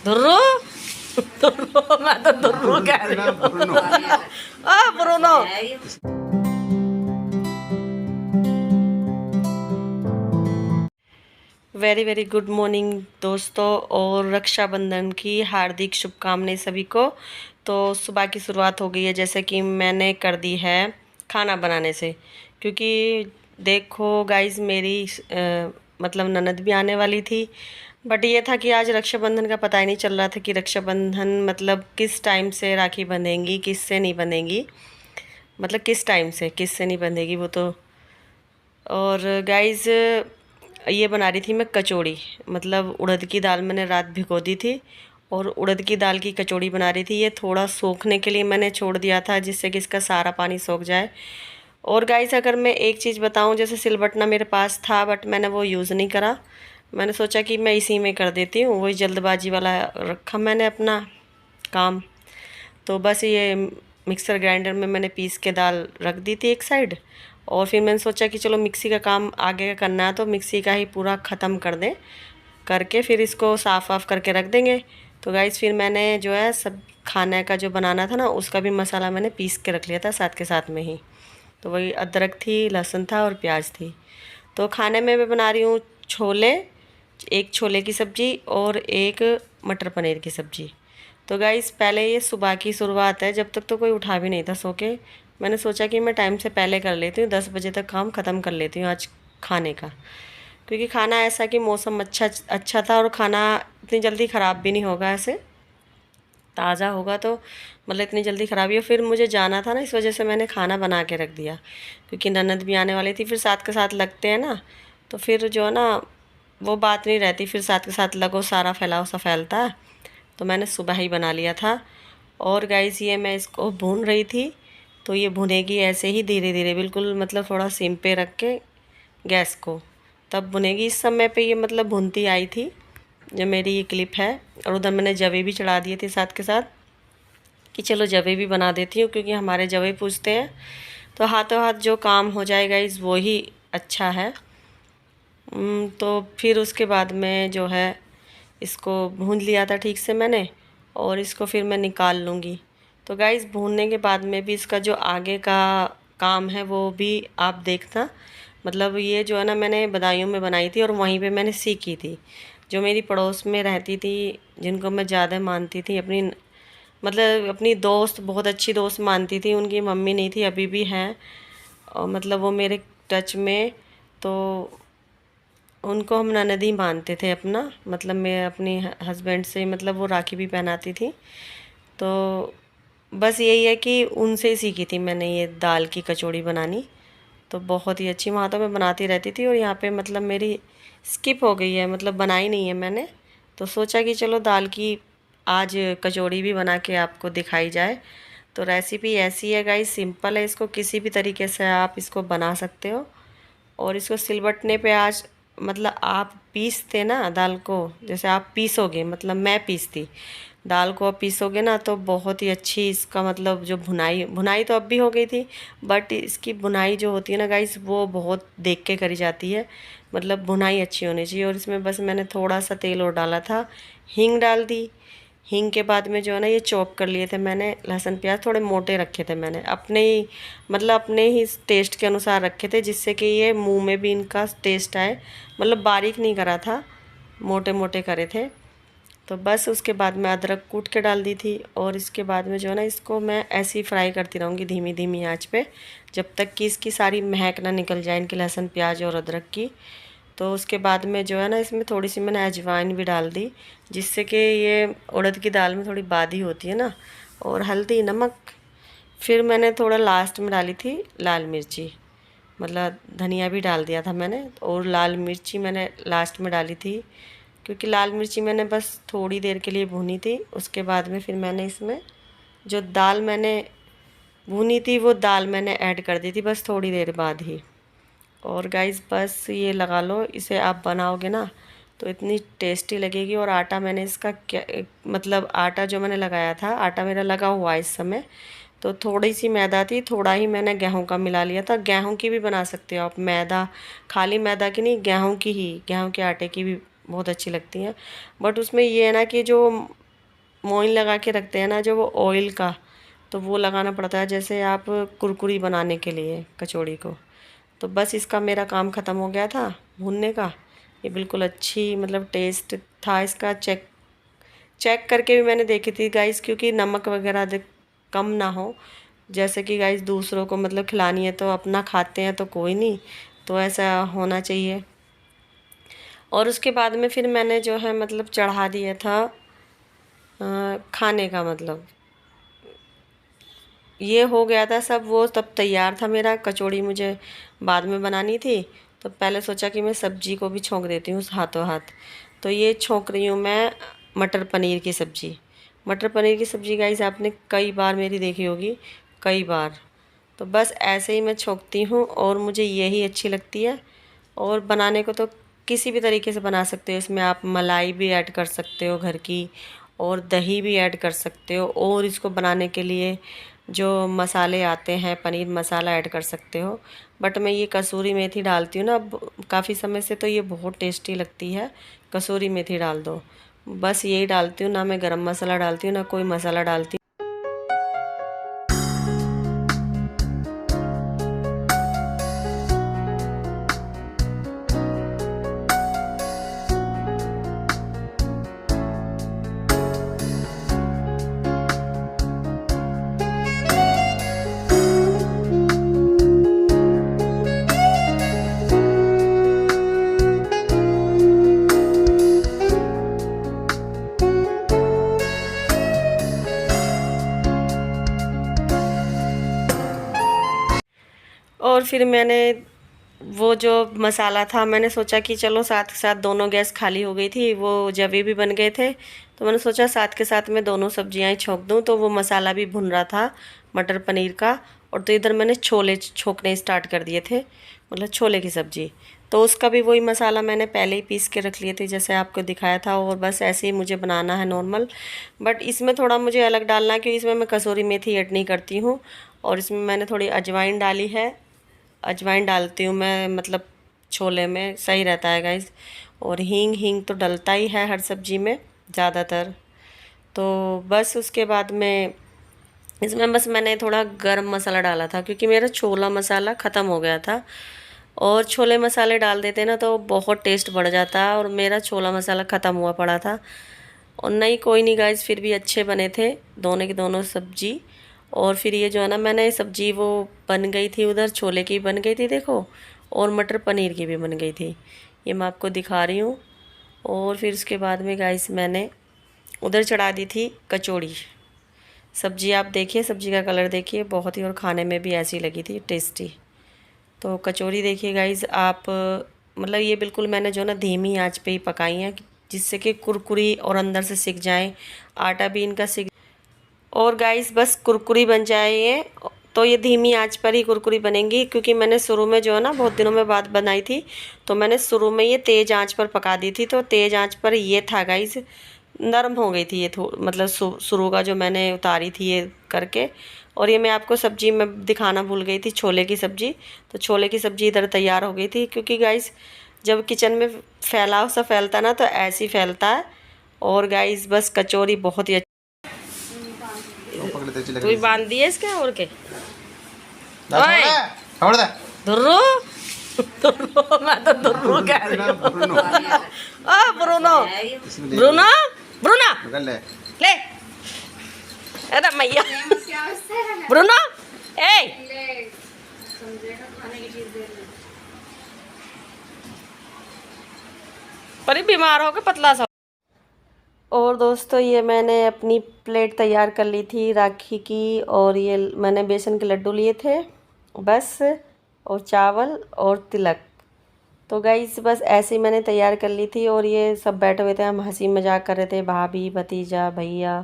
धुर्रू धुर्रू मैं तो धुर्रू कह रही हूँ। Bruno. Very very good morning दोस्तों, और रक्षाबंधन की हार्दिक शुभकामनाएं सभी को। तो सुबह की शुरुआत हो गई है, जैसे कि मैंने कर दी है खाना बनाने से, क्योंकि देखो गाइस मेरी मतलब ननद भी आने वाली थी। बट ये था कि आज रक्षाबंधन का पता ही नहीं चल रहा था कि रक्षाबंधन मतलब किस टाइम से राखी बंधेंगी, किससे नहीं बंधेंगी, मतलब किस टाइम से किससे नहीं बंधेगी वो तो। और गाइस ये बना रही थी मैं कचौड़ी, मतलब उड़द की दाल मैंने रात भिगो दी थी और उड़द की दाल की कचौड़ी बना रही थी। ये थोड़ा सोखने के लिए मैंने छोड़ दिया था, जिससे कि इसका सारा पानी सोख जाए। और गाइस अगर मैं एक चीज़ बताऊं, जैसे सिलबट्टा मेरे पास था बट मैंने वो यूज़ नहीं करा। मैंने सोचा कि मैं इसी में कर देती हूँ, वही जल्दबाजी वाला रखा मैंने अपना काम। तो बस ये मिक्सर ग्राइंडर में मैंने पीस के दाल रख दी थी एक साइड, और फिर मैंने सोचा कि चलो मिक्सी का काम आगे का करना है तो मिक्सी का ही पूरा ख़त्म कर दें, करके फिर इसको साफ़ वाफ करके रख देंगे। तो गाइस फिर मैंने जो है सब खाने का जो बनाना था ना, उसका भी मसाला मैंने पीस के रख लिया था साथ के साथ में ही। तो वही अदरक थी, लहसुन था और प्याज थी। तो खाने में मैं बना रही हूँ छोले, एक छोले की सब्ज़ी और एक मटर पनीर की सब्ज़ी। तो गाइस पहले ये सुबह की शुरुआत है, जब तक तो कोई उठा भी नहीं था सो के। मैंने सोचा कि मैं टाइम से पहले कर लेती हूँ, 10 बजे तक काम ख़त्म कर लेती हूँ आज खाने का, क्योंकि खाना ऐसा कि मौसम अच्छा था और खाना इतनी जल्दी ख़राब भी नहीं होगा, ऐसे ताज़ा होगा तो मतलब इतनी जल्दी ख़राब ही हो। फिर मुझे जाना था ना, इस वजह से मैंने खाना बना के रख दिया, क्योंकि ननद भी आने वाली थी। फिर साथ के साथ लगते हैं ना, तो फिर जो है ना वो बात नहीं रहती, फिर साथ के साथ लगो सारा फैलाव सा फैलता है। तो मैंने सुबह ही बना लिया था। और गाइस ये मैं इसको भून रही थी, तो ये भुनेगी ऐसे ही धीरे धीरे, बिल्कुल मतलब थोड़ा सिम पे रख के गैस को, तब भुनेगी। इस समय पे ये मतलब भुनती आई थी जो मेरी ये क्लिप है। और उधर मैंने जवे भी चढ़ा दिए थे साथ के साथ, कि चलो जवे भी बना देती हूँ, क्योंकि हमारे जवे पूछते हैं। तो हाथों हाथ जो काम हो जाएगा इस वो ही अच्छा है। तो फिर उसके बाद में जो है इसको भून लिया था ठीक से मैंने, और इसको फिर मैं निकाल लूँगी। तो गाइस भूनने के बाद में भी इसका जो आगे का काम है वो भी आप देखना। मतलब ये जो है ना मैंने बदायूं में बनाई थी और वहीं पे मैंने सीखी थी। जो मेरी पड़ोस में रहती थी, जिनको मैं ज़्यादा मानती थी अपनी, मतलब अपनी दोस्त, बहुत अच्छी दोस्त मानती थी, उनकी मम्मी नहीं थी, अभी भी हैं, और मतलब वो मेरे टच में, तो उनको हम ननद ही मानते थे अपना। मतलब मैं अपने हस्बैंड से मतलब वो राखी भी पहनाती थी। तो बस यही है कि उनसे ही सीखी थी मैंने ये दाल की कचौड़ी बनानी। तो बहुत ही अच्छी, वहाँ तो मैं बनाती रहती थी, और यहाँ पे मतलब मेरी स्किप हो गई है, मतलब बनाई नहीं है मैंने। तो सोचा कि चलो दाल की आज कचौड़ी भी बना के आपको दिखाई जाए। तो रेसिपी ऐसी है गाइस, सिंपल है, इसको किसी भी तरीके से आप इसको बना सकते हो। और इसको सिलबट्टने पे आज मतलब आप पीसते ना दाल को, जैसे आप पीसोगे, मतलब मैं पीसती दाल को, आप पीसोगे ना तो बहुत ही अच्छी इसका मतलब जो भुनाई भुनाई तो अब भी हो गई थी, बट इसकी भुनाई जो होती है ना गाइस वो बहुत देख के करी जाती है। मतलब भुनाई अच्छी होनी चाहिए। और इसमें बस मैंने थोड़ा सा तेल और डाला था, हींग डाल दी। हींग के बाद में जो है ना ये चॉप कर लिए थे मैंने, लहसुन प्याज थोड़े मोटे रखे थे मैंने, अपने ही मतलब अपने ही टेस्ट के अनुसार रखे थे, जिससे कि ये मुंह में भी इनका टेस्ट आए। मतलब बारीक नहीं करा था, मोटे मोटे करे थे। तो बस उसके बाद में अदरक कूट के डाल दी थी, और इसके बाद में जो है ना इसको मैं ऐसे ही फ्राई करती रहूँगी धीमी धीमी आंच पे, जब तक कि इसकी सारी महक ना निकल जाए इनके लहसुन प्याज और अदरक की। तो उसके बाद में जो है ना इसमें थोड़ी सी मैंने अजवाइन भी डाल दी, जिससे कि ये उड़द की दाल में थोड़ी बादी होती है ना। और हल्दी नमक, फिर मैंने थोड़ा लास्ट में डाली थी लाल मिर्ची, मतलब धनिया भी डाल दिया था मैंने, और लाल मिर्ची मैंने लास्ट में डाली थी, क्योंकि लाल मिर्ची मैंने बस थोड़ी देर के लिए भूनी थी। उसके बाद में फिर मैंने इसमें जो दाल मैंने भूनी थी वो दाल मैंने ऐड कर दी थी बस थोड़ी देर बाद ही। और गाइस बस ये लगा लो, इसे आप बनाओगे ना तो इतनी टेस्टी लगेगी। और आटा मैंने इसका क्या मतलब आटा जो मैंने लगाया था, आटा मेरा लगा हुआ है इस समय, तो थोड़ी सी मैदा थी, थोड़ा ही मैंने गेहूं का मिला लिया था। गेहूं की भी बना सकते हो आप, मैदा खाली मैदा की नहीं, गेहूं की ही, गेहूं के आटे की भी बहुत अच्छी लगती हैं। बट उसमें ये है ना कि जो मोइन लगा के रखते हैं ना जो वो ऑयल का, तो वो लगाना पड़ता है जैसे आप कुरकुरी बनाने के लिए कचौड़ी को। तो बस इसका मेरा काम ख़त्म हो गया था भूनने का। ये बिल्कुल अच्छी मतलब टेस्ट था इसका। चेक चेक करके भी मैंने देखी थी गाइस, क्योंकि नमक वगैरह कम ना हो। जैसे कि गाइस दूसरों को मतलब खिलानी है तो अपना खाते हैं तो कोई नहीं, तो ऐसा होना चाहिए। और उसके बाद में फिर मैंने जो है मतलब चढ़ा दिया था खाने का मतलब ये हो गया था सब, वो तब तैयार था मेरा। कचौड़ी मुझे बाद में बनानी थी, तो पहले सोचा कि मैं सब्जी को भी छोंक देती हूँ हाथों हाथ। तो ये छोंक रही हूँ मैं मटर पनीर की सब्ज़ी। मटर पनीर की सब्ज़ी गाइस आपने कई बार मेरी देखी होगी, कई बार। तो बस ऐसे ही मैं छोंकती हूँ और मुझे यही अच्छी लगती है। और बनाने को तो किसी भी तरीके से बना सकते हो, इसमें आप मलाई भी ऐड कर सकते हो घर की, और दही भी ऐड कर सकते हो। और इसको बनाने के लिए जो मसाले आते हैं पनीर मसाला ऐड कर सकते हो। बट मैं ये कसूरी मेथी डालती हूँ ना अब काफ़ी समय से, तो ये बहुत टेस्टी लगती है। कसूरी मेथी डाल दो, बस यही डालती हूँ। ना मैं गरम मसाला डालती हूँ ना कोई मसाला डालती और फिर मैंने वो जो मसाला था मैंने सोचा कि चलो साथ के साथ दोनों गैस खाली हो गई थी, वो जवे भी बन गए थे, तो मैंने सोचा साथ के साथ मैं दोनों सब्जियां ही छोंक दूं। तो वो मसाला भी भुन रहा था मटर पनीर का, और तो इधर मैंने छोले छोंकने स्टार्ट कर दिए थे, मतलब छोले की सब्ज़ी। तो उसका भी वही मसाला मैंने पहले ही पीस के रख लिए थे जैसे आपको दिखाया था, और बस ऐसे ही मुझे बनाना है नॉर्मल। बट इसमें थोड़ा मुझे अलग डालना है क्योंकि इसमें मैं कसूरी मेथी ऐड नहीं करती हूँ। और इसमें मैंने थोड़ी अजवाइन डाली है, अजवाइन डालती हूँ मैं मतलब छोले में सही रहता है गाइस। और हींग हींग तो डलता ही है हर सब्जी में ज़्यादातर। तो बस उसके बाद में इसमें बस मैंने थोड़ा गरम मसाला डाला था क्योंकि मेरा छोला मसाला ख़त्म हो गया था। और छोले मसाले डाल देते ना तो बहुत टेस्ट बढ़ जाता है, और मेरा छोला मसाला ख़त्म हुआ पड़ा था। और नहीं कोई नहीं गाइस, फिर भी अच्छे बने थे दोनों की दोनों सब्जी। और फिर ये जो है ना मैंने सब्जी वो बन गई थी, उधर छोले की बन गई थी देखो, और मटर पनीर की भी बन गई थी, ये मैं आपको दिखा रही हूँ। और फिर उसके बाद में गाइस मैंने उधर चढ़ा दी थी कचौड़ी। सब्जी आप देखिए, सब्जी का कलर देखिए बहुत ही, और खाने में भी ऐसी लगी थी टेस्टी। तो कचौरी देखिए गाइस आप, मतलब ये बिल्कुल मैंने जो ना धीमी आंच पे ही पकाई है जिससे कि कुरकुरी और अंदर से सिक जाए, आटा भी इनका सिक। और गाइस बस कुरकुरी बन जाए ये, तो ये धीमी आंच पर ही कुरकुरी बनेंगी। क्योंकि मैंने शुरू में जो है ना बहुत दिनों में बाद बनाई थी, तो मैंने शुरू में ये तेज़ आंच पर पका दी थी, तो तेज़ आंच पर ये था गाइस, नरम हो गई थी ये मतलब शुरू का जो मैंने उतारी थी ये करके। और ये मैं आपको सब्जी में दिखाना भूल गई थी, छोले की सब्जी। तो छोले की सब्जी इधर तैयार हो गई थी, क्योंकि गाइस जब किचन में फैलाव सा फैलता ना तो ऐसे ही फैलता है। और गाइस बस कचौरी बहुत ही तू ही बांध दिए इसके और के ओए छोड़ दे धुर्रू धुर्रू, मैं तो धुर्रू कह रही हूँ। ओ ब्रूनो ब्रूनो ब्रूनो ले, अरे मैया ब्रूनो ए पर बीमार हो के पतला सा। और दोस्तों ये मैंने अपनी प्लेट तैयार कर ली थी राखी की, और ये मैंने बेसन के लड्डू लिए थे बस, और चावल और तिलक। तो गाइस बस ऐसे ही मैंने तैयार कर ली थी। और ये सब बैठे हुए थे, हम हंसी मजाक कर रहे थे, भाभी भतीजा भैया,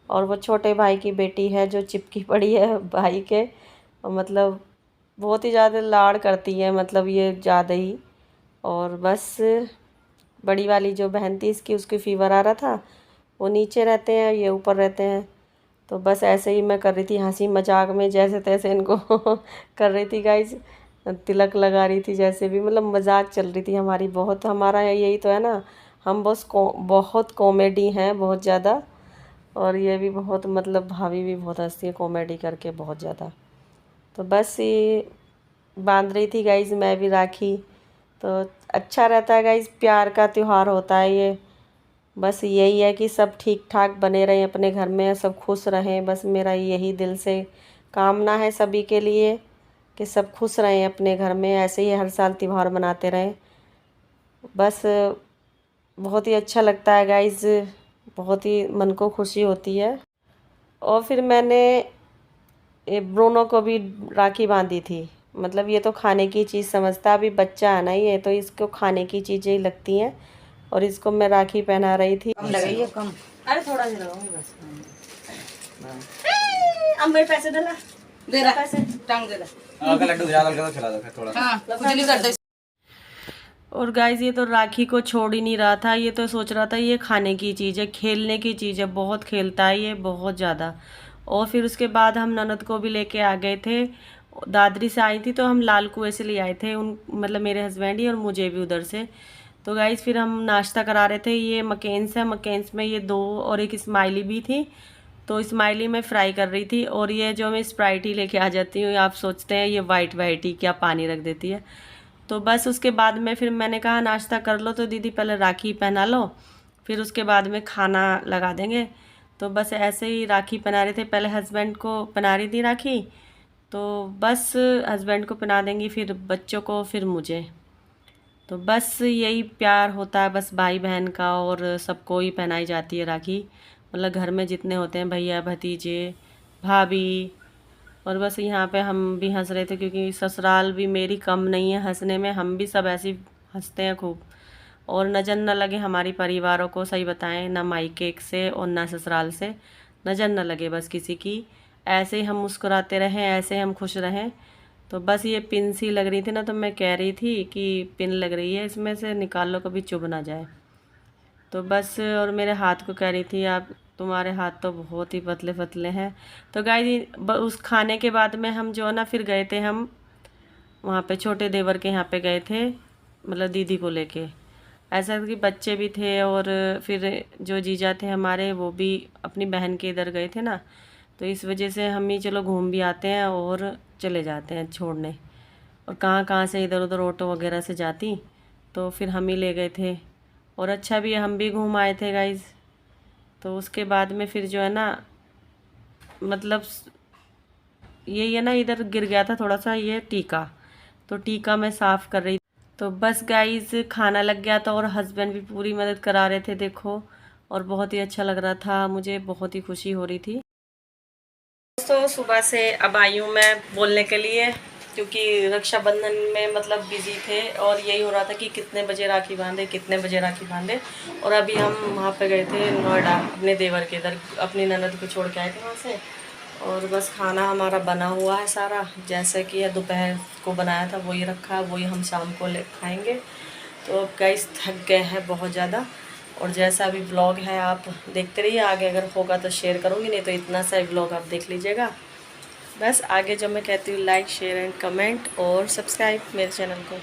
और वो छोटे भाई की बेटी है जो चिपकी पड़ी है भाई के, और मतलब बहुत ही ज़्यादा लाड़ करती है, मतलब ये ज़्यादा ही। और बस बड़ी वाली जो बहन थी इसकी, उसकी फीवर आ रहा था, वो नीचे रहते हैं ये ऊपर रहते हैं। तो बस ऐसे ही मैं कर रही थी हंसी मजाक में जैसे तैसे इनको कर रही थी गाइस, तिलक लगा रही थी जैसे भी, मतलब मजाक चल रही थी हमारी बहुत। हमारा यही तो है ना, हम बहुत कॉमेडी हैं बहुत ज़्यादा। और ये भी बहुत मतलब भाभी भी बहुत हंसती है कॉमेडी करके बहुत ज़्यादा। तो बस ये बांध रही थी गाइज़ मैं भी राखी। तो अच्छा रहता है गाइज़, प्यार का त्यौहार होता है ये। बस यही है कि सब ठीक ठाक बने रहें अपने घर में, सब खुश रहें, बस मेरा यही दिल से कामना है सभी के लिए कि सब खुश रहें अपने घर में, ऐसे ही हर साल त्यौहार मनाते रहें। बस बहुत ही अच्छा लगता है गाइज़, बहुत ही मन को खुशी होती है। और फिर मैंने ये ब्रूनो को भी राखी बांधी थी। मतलब ये तो खाने की चीज़ समझता, अभी बच्चा है ना ये, तो इसको खाने की चीज़ें ही लगती हैं। और इसको मैं राखी पहना रही थी। कम लगे ये कम। अरे थोड़ा सा लगाऊंगी बस। अब मेरे पैसे देना, दे रहा पैसे टांग दे रहा। अगर लड्डू ज़्यादा लगे तो खिला दो फिर थोड़ा। हाँ खुजली कर दे। और गाइस ये तो राखी को छोड़ ही नहीं रहा था, ये तो सोच रहा था ये खाने की चीज़ है, खेलने की चीज़ है, बहुत खेलता है ये बहुत ज़्यादा। और फिर उसके बाद हम ननद को भी लेके आ गए थे, दादरी से आई थी तो हम लाल कुएं से ले आए थे उन, मतलब मेरे हस्बैंड ही और मुझे भी उधर से। तो गाइस फिर हम नाश्ता करा रहे थे, ये मकेन्स है, मकेन्स में ये 2 और एक स्माइली भी थी। तो स्माइली में फ्राई कर रही थी। और ये जो मैं स्प्राइट ही लेके आ जाती हूँ, आप सोचते हैं ये वाइट वाइट ही क्या पानी रख देती है। तो बस उसके बाद में फिर मैंने कहा नाश्ता कर लो तो दीदी पहले राखी पहना लो, फिर उसके बाद में खाना लगा देंगे। तो बस ऐसे ही राखी पहना रहे थे, पहले हस्बैंड को पहना रही थी राखी, तो बस हस्बैंड को पहना देंगी, फिर बच्चों को, फिर मुझे। तो बस यही प्यार होता है बस भाई बहन का, और सबको ही पहनाई जाती है राखी। मतलब घर में जितने होते हैं भैया भतीजे भाभी। और बस यहाँ पे हम भी हंस रहे थे क्योंकि ससुराल भी मेरी कम नहीं है हंसने में, हम भी सब ऐसे ही हंसते हैं खूब। और नज़र न लगे हमारी परिवारों को, सही बताएं, ना मायके से और ना ससुराल से नज़र न लगे बस किसी की। ऐसे ही हम मुस्कुराते रहें, ऐसे हम खुश रहें। तो बस ये पिन सी लग रही थी ना, तो मैं कह रही थी कि पिन लग रही है, इसमें से निकाल लो कभी चुभ ना जाए। तो बस और मेरे हाथ को कह रही थी आप, तुम्हारे हाथ तो बहुत ही पतले पतले हैं। तो गाइस उस खाने के बाद में हम जो है ना फिर गए थे हम वहाँ पे छोटे देवर के यहाँ पे गए थे, मतलब दीदी को लेके। ऐसा कि बच्चे भी थे और फिर जो जीजा थे हमारे वो भी अपनी बहन के इधर गए थे ना, तो इस वजह से हम ही चलो घूम भी आते हैं और चले जाते हैं छोड़ने। और कहाँ कहाँ से इधर उधर ऑटो वगैरह से जाती, तो फिर हम ही ले गए थे। और अच्छा भी हम भी घूम आए थे गाइज़। तो उसके बाद में फिर जो है ना, मतलब यही है ना, इधर गिर गया था थोड़ा सा ये टीका, तो टीका मैं साफ़ कर रही। तो बस गाइज़ खाना लग गया था और हस्बैंड भी पूरी मदद करा रहे थे देखो, और बहुत ही अच्छा लग रहा था, मुझे बहुत ही खुशी हो रही थी। दोस्तों सुबह से अब आई हूँ मैं बोलने के लिए, क्योंकि रक्षाबंधन में मतलब बिजी थे और यही हो रहा था कि कितने बजे राखी बांधे, कितने बजे राखी बांधे। और अभी हम वहाँ पे गए थे नोएडा अपने देवर के इधर, अपनी ननद को छोड़ के आए थे वहाँ से। और बस खाना हमारा बना हुआ है सारा, जैसे कि दोपहर को बनाया था वही रखा है, वही हम शाम को ले खाएँगे। तो गाइस थक गए हैं बहुत ज़्यादा। और जैसा भी व्लॉग है आप देखते रहिए, आगे अगर होगा तो शेयर करूँगी, नहीं तो इतना सा व्लॉग आप देख लीजिएगा। बस आगे जो मैं कहती हूँ लाइक शेयर एंड कमेंट और सब्सक्राइब मेरे चैनल को।